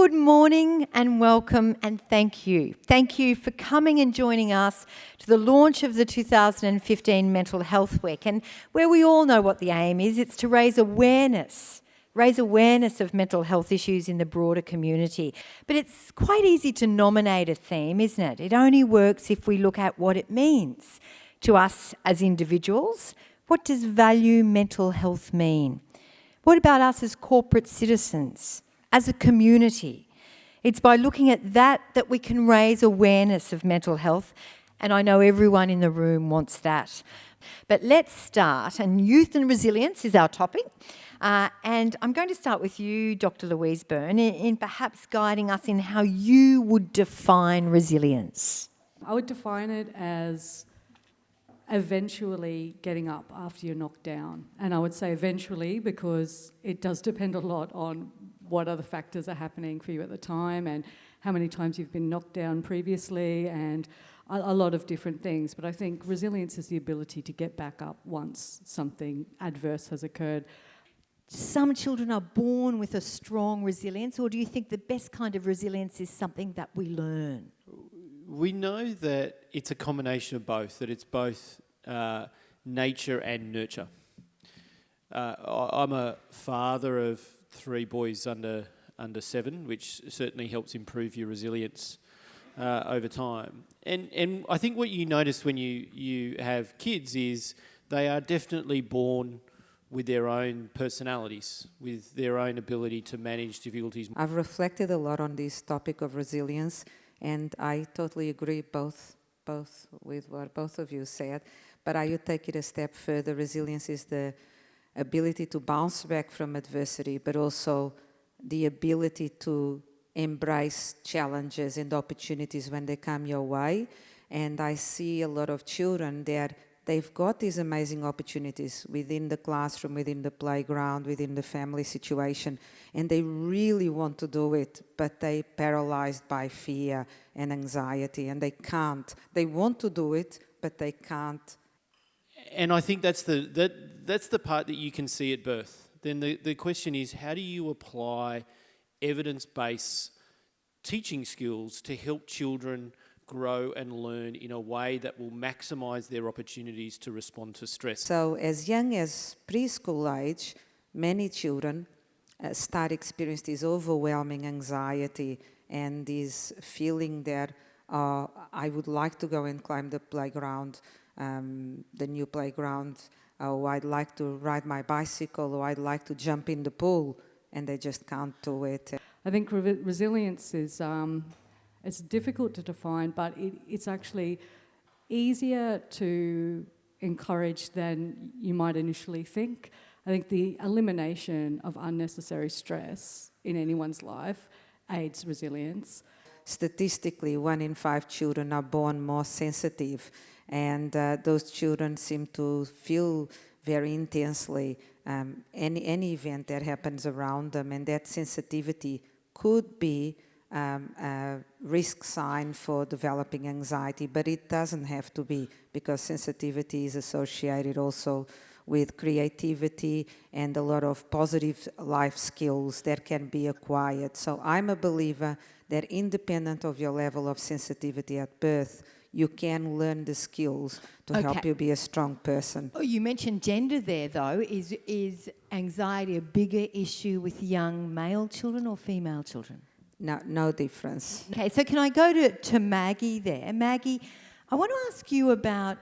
Good morning and welcome and thank you. Thank you for coming and joining us to the launch of the 2015 Mental Health Week, and where we all know what the aim is. It's to raise awareness of mental health issues in the broader community. But it's quite easy to nominate a theme, isn't it? It only works if we look at what it means to us as individuals. What does value mental health mean? What about us as corporate citizens, as a community? It's by looking at that we can raise awareness of mental health, and I know everyone in the room wants that. But let's start, and youth and resilience is our topic. And I'm going to start with you, Dr. Louise Byrne, in perhaps guiding us in how you would define resilience. I would define it as eventually getting up after you're knocked down. And I would say eventually because it does depend a lot on what other factors are happening for you at the time and how many times you've been knocked down previously and a lot of different things. But I think resilience is the ability to get back up once something adverse has occurred. Some children are born with a strong resilience, or do you think the best kind of resilience is something that we learn? We know that it's a combination of both, that it's both nature and nurture. I'm a father of 3 boys under 7, which certainly helps improve your resilience over time. And I think what you notice when you have kids is they are definitely born with their own personalities, with their own ability to manage difficulties. I've reflected a lot on this topic of resilience, and I totally agree both with what both of you said, but I would take it a step further. Resilience is the ability to bounce back from adversity, but also the ability to embrace challenges and opportunities when they come your way. And I see a lot of children that they've got these amazing opportunities within the classroom, within the playground, within the family situation, and they really want to do it, but they're paralyzed by fear and anxiety, and they can't. They want to do it, but they can't. And I think that's the part that you can see at birth. Then the question is, how do you apply evidence-based teaching skills to help children grow and learn in a way that will maximise their opportunities to respond to stress? So as young as preschool age, many children start experiencing this overwhelming anxiety and this feeling that I would like to go and climb the playground, the new playground, or I'd like to ride my bicycle, or I'd like to jump in the pool, and they just can't do it. I think resilience is it's difficult to define, but it's actually easier to encourage than you might initially think. I think the elimination of unnecessary stress in anyone's life aids resilience. Statistically, 1 in 5 children are born more sensitive, and those children seem to feel very intensely any event that happens around them, and that sensitivity could be a risk sign for developing anxiety, but it doesn't have to be, because sensitivity is associated also with creativity and a lot of positive life skills that can be acquired. So I'm a believer that independent of your level of sensitivity at birth, you can learn the skills to help you be a strong person. Oh, you mentioned gender there, though. Is anxiety a bigger issue with young male children or female children? No difference. Okay, so can I go to Maggie there? Maggie, I want to ask you about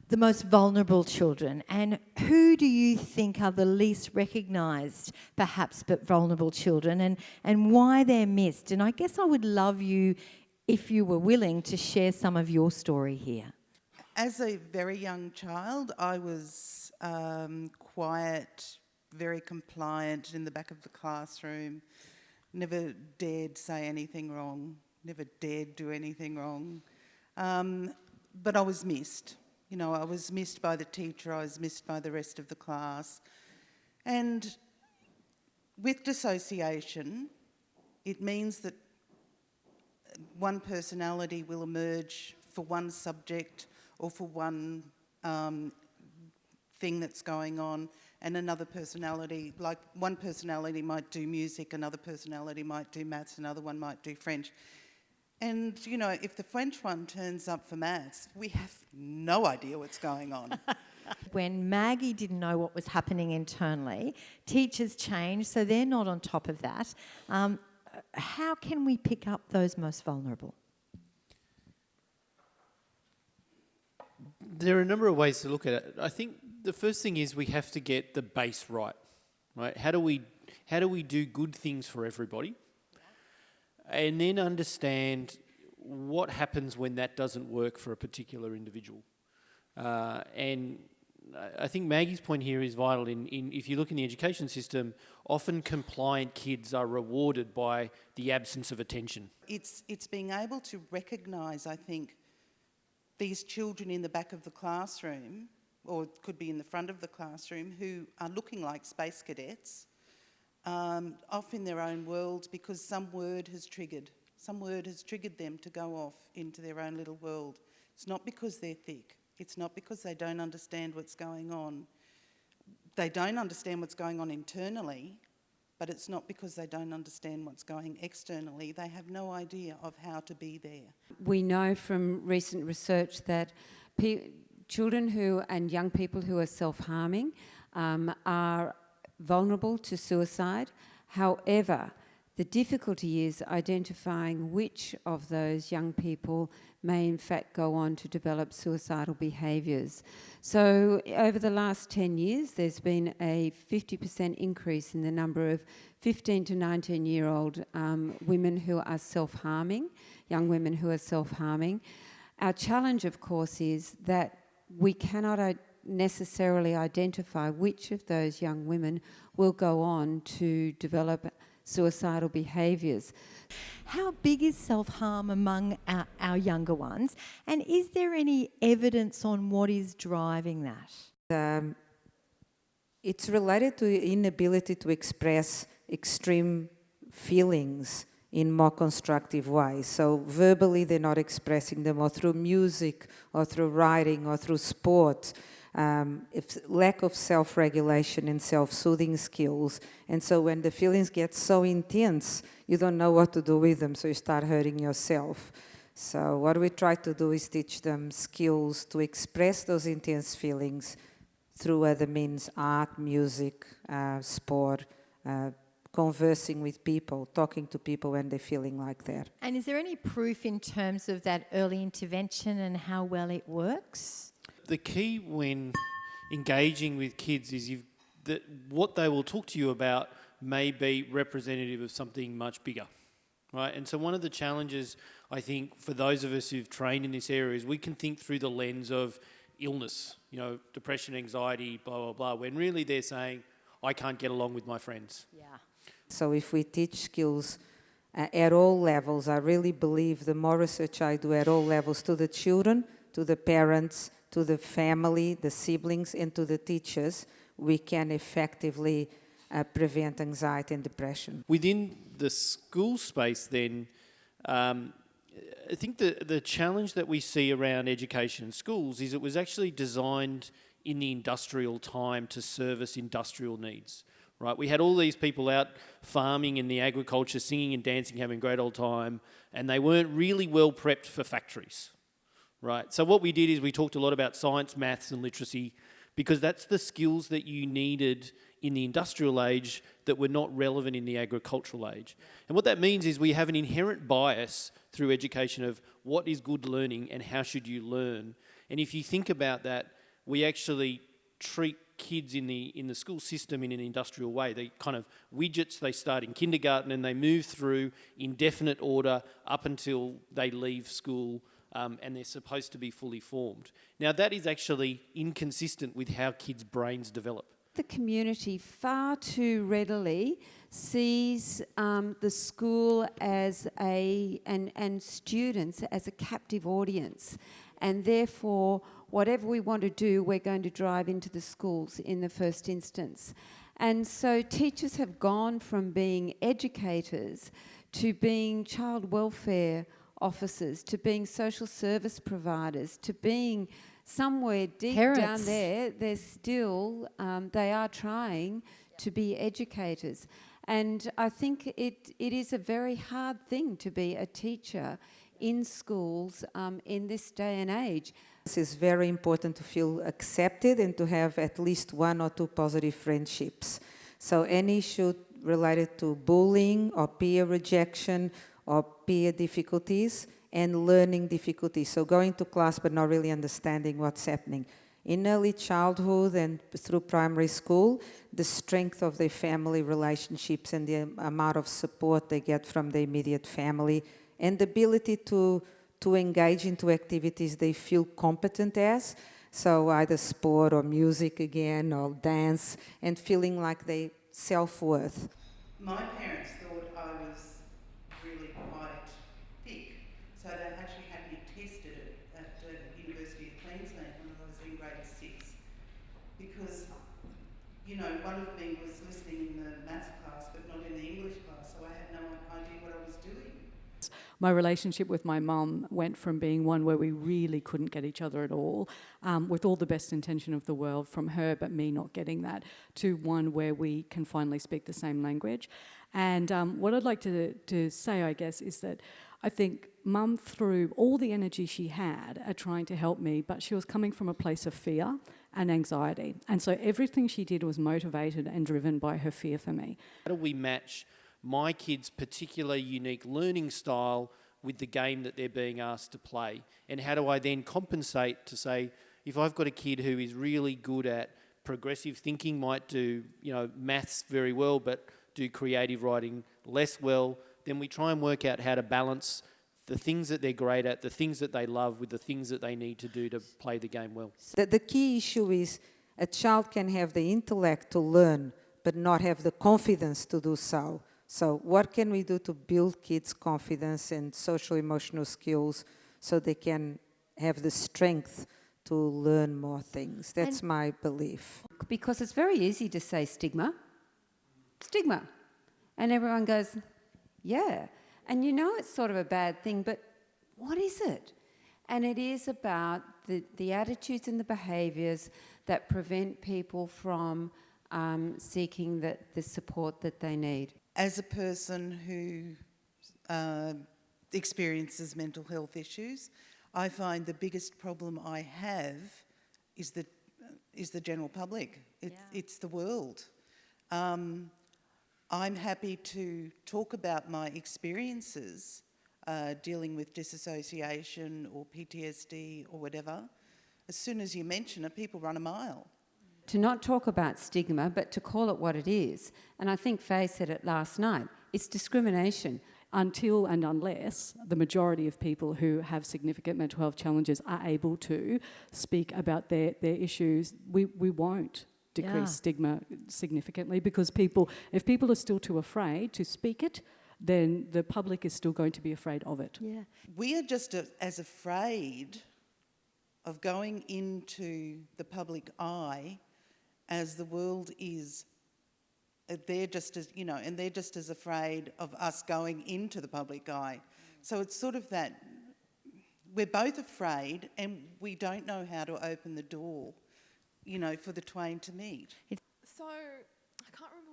the most vulnerable children, and who do you think are the least recognised, perhaps, but vulnerable children, and why they're missed? And I guess I would love you, if you were willing, to share some of your story here. As a very young child, I was quiet, very compliant in the back of the classroom, never dared say anything wrong, never dared do anything wrong. But I was missed. You know, I was missed by the teacher, I was missed by the rest of the class. And with dissociation, it means that one personality will emerge for one subject or for one thing that's going on, and another personality, like one personality might do music, another personality might do maths, another one might do French. And, you know, if the French one turns up for maths, we have no idea what's going on. When Maggie didn't know what was happening internally, teachers changed, so they're not on top of that. How can we pick up those most vulnerable? There are a number of ways to look at it. I think the first thing is we have to get the base right? How do we do good things for everybody? And then understand what happens when that doesn't work for a particular individual. And I think Maggie's point here is vital. In if you look in the education system, often compliant kids are rewarded by the absence of attention. It's being able to recognise, I think, these children in the back of the classroom, or it could be in the front of the classroom, who are looking like space cadets, off in their own world because some word has triggered them to go off into their own little world. It's not because they're thick. It's not because they don't understand what's going on. They don't understand what's going on internally, but it's not because they don't understand what's going externally. They have no idea of how to be there. We know from recent research that children and young people who are self-harming are vulnerable to suicide. However, the difficulty is identifying which of those young people may in fact go on to develop suicidal behaviours. So over the last 10 years, there's been a 50% increase in the number of 15 to 19-year-old women who are self-harming, young women who are self-harming. Our challenge, of course, is that we cannot necessarily identify which of those young women will go on to develop suicidal behaviours. How big is self-harm among our younger ones? And is there any evidence on what is driving that? It's related to inability to express extreme feelings in more constructive ways. So verbally they're not expressing them, or through music, or through writing, or through sport. It's lack of self-regulation and self-soothing skills. And so when the feelings get so intense, you don't know what to do with them, so you start hurting yourself. So what we try to do is teach them skills to express those intense feelings through other means: art, music, sport, conversing with people, talking to people when they're feeling like that. And is there any proof in terms of that early intervention and how well it works? The key when engaging with kids is that what they will talk to you about may be representative of something much bigger, right? And so one of the challenges, I think, for those of us who've trained in this area is we can think through the lens of illness, depression, anxiety, blah, blah, blah, when really they're saying, I can't get along with my friends. Yeah. So if we teach skills at all levels, I really believe the more research I do at all levels, to the children, to the parents, to the family, the siblings, and to the teachers, we can effectively prevent anxiety and depression. Within the school space then, I think the challenge that we see around education in schools is it was actually designed in the industrial time to service industrial needs, right? We had all these people out farming in the agriculture, singing and dancing, having a great old time, and they weren't really well prepped for factories. Right. So what we did is we talked a lot about science, maths and literacy, because that's the skills that you needed in the industrial age that were not relevant in the agricultural age. And what that means is we have an inherent bias through education of what is good learning and how should you learn. And if you think about that, we actually treat kids in the school system in an industrial way. They kind of widgets, they start in kindergarten and they move through indefinite order up until they leave school. And they're supposed to be fully formed. Now, that is actually inconsistent with how kids' brains develop. The community far too readily sees the school as and students as a captive audience, and therefore, whatever we want to do, we're going to drive into the schools in the first instance. And so teachers have gone from being educators to being child welfare officers, to being social service providers, to being somewhere deep Parents. down there, they're still, they are trying to be educators. And I think it is a very hard thing to be a teacher in schools in this day and age. It's very important to feel accepted and to have at least 1 or 2 positive friendships. So any issue related to bullying or peer rejection or peer difficulties and learning difficulties. So going to class but not really understanding what's happening. In early childhood and through primary school, the strength of their family relationships and the amount of support they get from the immediate family and the ability to engage into activities they feel competent as, so either sport or music again or dance, and feeling like they self-worth. My parents thought I was really quite thick, so they actually had me tested at the University of Queensland when I was in grade 6, because, you know, one of me was listening in the maths class but not in the English class, so I had no idea what I was doing. My relationship with my mum went from being one where we really couldn't get each other at all, with all the best intention of the world from her, but me not getting that, to one where we can finally speak the same language. And what I'd like to say, I guess, is that I think Mum threw all the energy she had at trying to help me, but she was coming from a place of fear and anxiety. And so everything she did was motivated and driven by her fear for me. How do we match my kids' particular unique learning style with the game that they're being asked to play? And how do I then compensate to say, if I've got a kid who is really good at progressive thinking, might do, you know, maths very well, but do creative writing less well, then we try and work out how to balance the things that they're great at, the things that they love, with the things that they need to do to play the game well. The key issue is a child can have the intellect to learn, but not have the confidence to do so. So what can we do to build kids' confidence and social emotional skills so they can have the strength to learn more things? That's my belief. Because it's very easy to say stigma. Stigma. And everyone goes, yeah. And you know it's sort of a bad thing, but what is it? And it is about the attitudes and the behaviours that prevent people from seeking the support that they need. As a person who experiences mental health issues, I find the biggest problem I have is the general public. It's the world. I'm happy to talk about my experiences dealing with disassociation or PTSD or whatever. As soon as you mention it, people run a mile. To not talk about stigma, but to call it what it is. And I think Faye said it last night. It's discrimination. Until and unless the majority of people who have significant mental health challenges are able to speak about their issues, we won't decrease stigma significantly, because if people are still too afraid to speak it, then the public is still going to be afraid of it. Yeah. We are just as afraid of going into the public eye as the world is. They're just as, and they're just as afraid of us going into the public eye. So it's sort of that we're both afraid and we don't know how to open the door, for the twain to meet. So I can't remember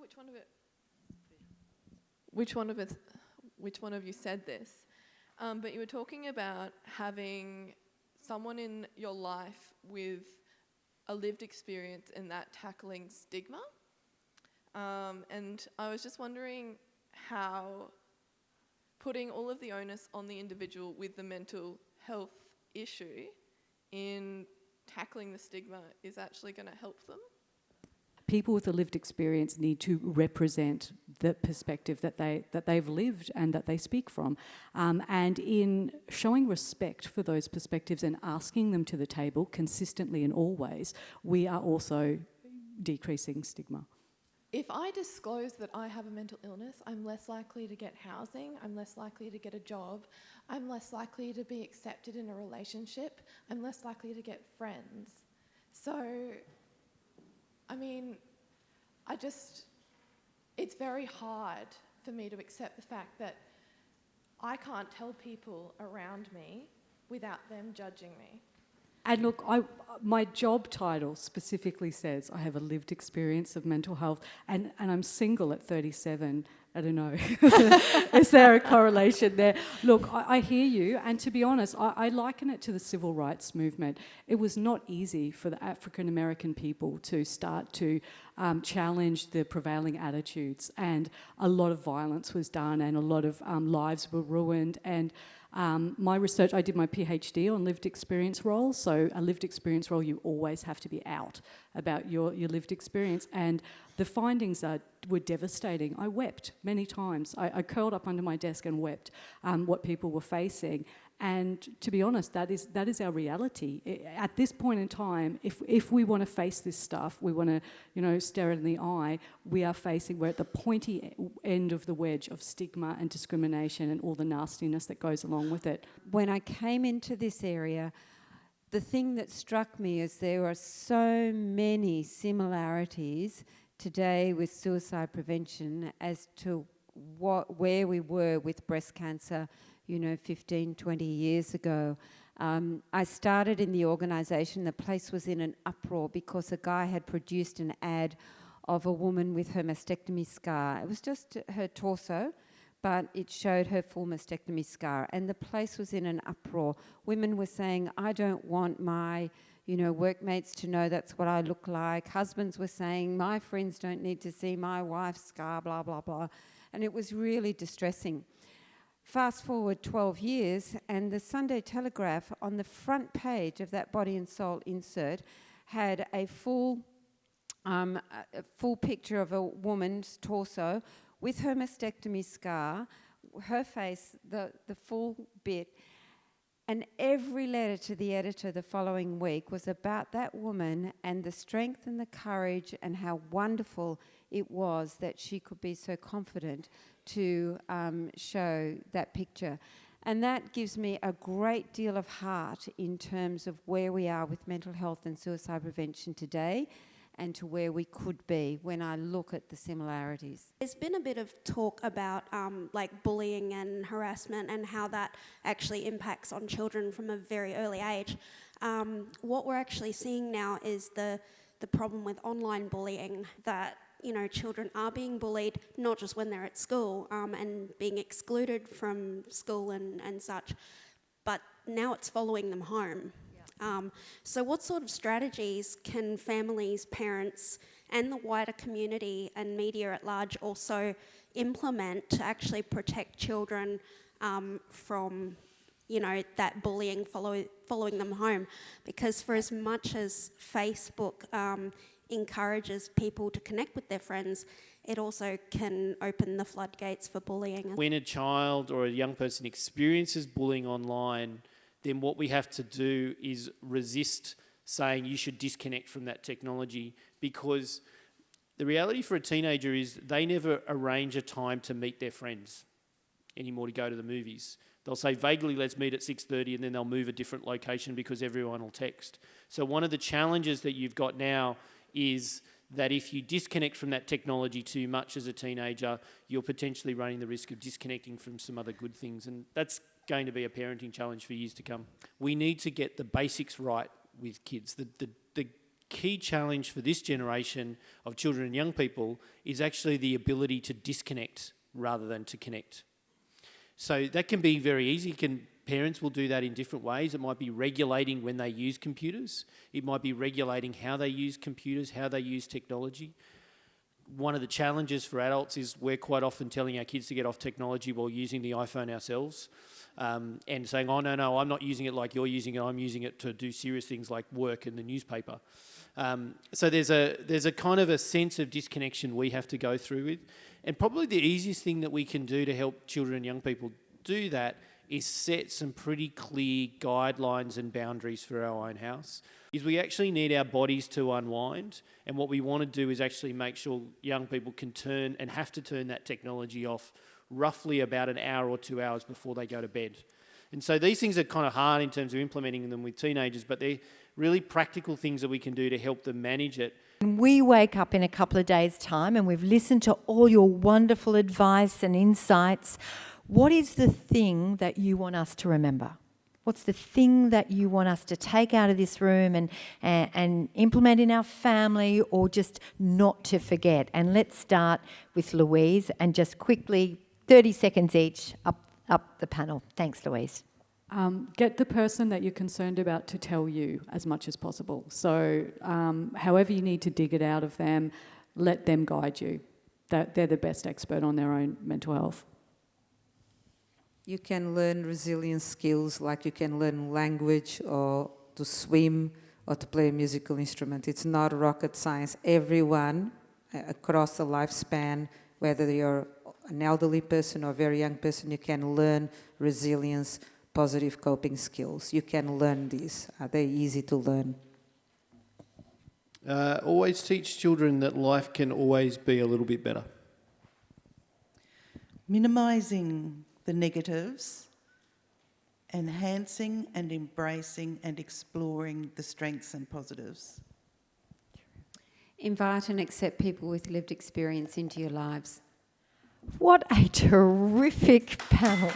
which one of you said this, but you were talking about having someone in your life with a lived experience and that tackling stigma. And I was just wondering how putting all of the onus on the individual with the mental health issue in tackling the stigma is actually going to help them. People with a lived experience need to represent the perspective that they've lived and that they speak from. And in showing respect for those perspectives and asking them to the table consistently in all ways, we are also decreasing stigma. If I disclose that I have a mental illness, I'm less likely to get housing, I'm less likely to get a job, I'm less likely to be accepted in a relationship, I'm less likely to get friends. So, it's very hard for me to accept the fact that I can't tell people around me without them judging me. And look, my job title specifically says I have a lived experience of mental health, and I'm single at 37. I don't know. Is there a correlation there? Look, I hear you, and to be honest, I liken it to the civil rights movement. It was not easy for the African American people to start to challenge the prevailing attitudes, and a lot of violence was done, and a lot of lives were ruined, and my research, I did my PhD on lived experience roles. So a lived experience role, you always have to be out about your lived experience. And the findings were devastating. I wept many times. I curled up under my desk and wept what people were facing. And to be honest, that is our reality. At this point in time, if we want to face this stuff, we want to, stare it in the eye, we're at the pointy end of the wedge of stigma and discrimination and all the nastiness that goes along with it. When I came into this area, the thing that struck me is there are so many similarities today with suicide prevention as to where we were with breast cancer 15, 20 years ago. I started in the organisation. The place was in an uproar because a guy had produced an ad of a woman with her mastectomy scar. It was just her torso, but it showed her full mastectomy scar. And the place was in an uproar. Women were saying, I don't want my workmates to know that's what I look like. Husbands were saying, my friends don't need to see my wife's scar, blah, blah, blah. And it was really distressing. Fast forward 12 years, and the Sunday Telegraph on the front page of that Body and Soul insert had a full picture of a woman's torso with her mastectomy scar, her face, the full bit. And every letter to the editor the following week was about that woman and the strength and the courage and how wonderful it was that she could be so confident to show that picture. And that gives me a great deal of heart in terms of where we are with mental health and suicide prevention today and to where we could be when I look at the similarities. There's been a bit of talk about bullying and harassment and how that actually impacts on children from a very early age. What we're actually seeing now is the problem with online bullying, that children are being bullied, not just when they're at school and being excluded from school and such, but now it's following them home. So what sort of strategies can families, parents, and the wider community and media at large also implement to actually protect children from, that bullying following them home? Because for as much as Facebook encourages people to connect with their friends, it also can open the floodgates for bullying. When a child or a young person experiences bullying online, then what we have to do is resist saying you should disconnect from that technology, because the reality for a teenager is they never arrange a time to meet their friends anymore to go to the movies. They'll say vaguely, let's meet at 6:30, and then they'll move a different location because everyone will text. So one of the challenges that you've got now is that if you disconnect from that technology too much as a teenager, you're potentially running the risk of disconnecting from some other good things. And that's going to be a parenting challenge for years to come. We need to get the basics right with kids. The key challenge for this generation of children and young people is actually the ability to disconnect rather than to connect. So that can be very easy. Parents will do that in different ways. It might be regulating when they use computers. It might be regulating how they use computers, how they use technology. One of the challenges for adults is we're quite often telling our kids to get off technology while using the iPhone ourselves, and saying, oh, no, I'm not using it like you're using it. I'm using it to do serious things like work and the newspaper. So there's a kind of a sense of disconnection we have to go through with. And probably the easiest thing that we can do to help children and young people do that is set some pretty clear guidelines and boundaries for our own house. Is we actually need our bodies to unwind, and what we want to do is actually make sure young people can turn and have to turn that technology off roughly about an hour or 2 hours before they go to bed. And so these things are kind of hard in terms of implementing them with teenagers, but they're really practical things that we can do to help them manage it. When we wake up in a couple of days' time and we've listened to all your wonderful advice and insights, What is the thing that you want us to remember? What's the thing that you want us to take out of this room and implement in our family, or just not to forget? And let's start with Louise, and just quickly, 30 seconds each, up the panel. Thanks, Louise. Get the person that you're concerned about to tell you as much as possible. So however you need to dig it out of them, let them guide you. They're the best expert on their own mental health. You can learn resilience skills like you can learn language or to swim or to play a musical instrument. It's not rocket science. Everyone across the lifespan, whether you're an elderly person or a very young person, you can learn resilience, positive coping skills. You can learn these. They're easy to learn. Always teach children that life can always be a little bit better. Minimising the negatives, enhancing and embracing and exploring the strengths and positives. Invite and accept people with lived experience into your lives. What a terrific panel.